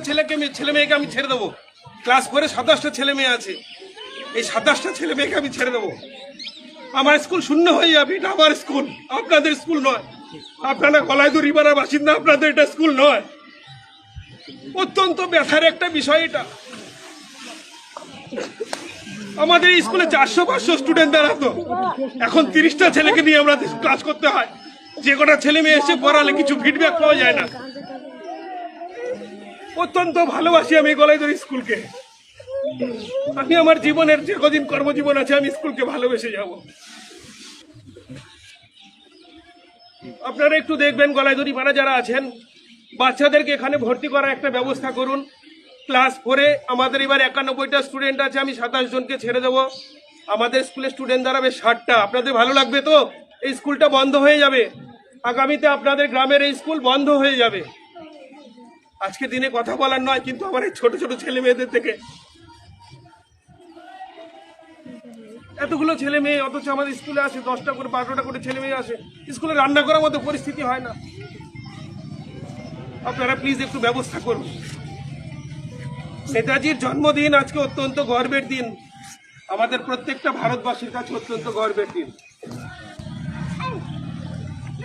ছেলে মেয়েকে আমি ছেড়ে দেবো। ক্লাস 4-এ 27টা ছেলে মেয়ে আছে, এই 27টা ছেলে মেয়েকে আমি ছেড়ে দেবো? আমার স্কুল শূন্য হয়ে যাবে। এটা আমার স্কুল, আপনাদের স্কুল নয়। আপনারা গলাইদুর ইবারার বাসিন্দা, আপনাদের এটা স্কুল নয়। অত্যন্ত ব্যথার একটা বিষয় এটা। আমাদের স্কুলে 400-500 স্টুডেন্ট দাঁড়াতো, এখন 30টা ছেলেকে নিয়ে আমরা ক্লাস করতে হয়। যে কটা ছেলে মেয়ে এসে পড়ালে কিছু ফিডব্যাক পাওয়া যায় না। অত্যন্ত ভালোবাসি আমি গলাইদুর স্কুলকে। আমি আমার জীবনের যে কদিন কর্মজীবন আছে আমি স্কুলকে ভালোবেসে যাব। আপনারা একটু দেখবেন গলাইদুরি পাড়া যারা আছেন, বাচ্চাদেরকে এখানে ভর্তি করার একটা ব্যবস্থা করুন। ক্লাস 4-এ আমাদের এবার 91টা স্টুডেন্ট আছে, আমি 27 জনকে ছেড়ে দেবো। আমাদের স্কুলে স্টুডেন্ট দাঁড়াবে 60টা। আপনাদের ভালো লাগবে তো? এই স্কুলটা বন্ধ হয়ে যাবে আগামীতে, আপনাদের গ্রামের এই স্কুল বন্ধ হয়ে যাবে। আজকে দিনে কথা বলার নয়, কিন্তু আমার এই ছোট ছোট ছেলে মেয়েদের থেকে এতগুলো ছেলে মেয়ে, অথচ আমাদের স্কুলে আসে 10টা করে 12টা করে ছেলে মেয়ে আসে, স্কুলে রান্না করার মতো পরিস্থিতি হয় না। আপনারা প্লিজ একটু ব্যবস্থা করুন। নেতাজির জন্মদিন আজকে অত্যন্ত গর্বের দিন, আমাদের প্রত্যেকটা ভারতবাসীর কাছে অত্যন্ত গর্বের দিন।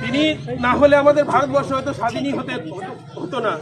তিনি না হলে আমাদের ভারতবর্ষ হয়তো স্বাধীনই হতো না।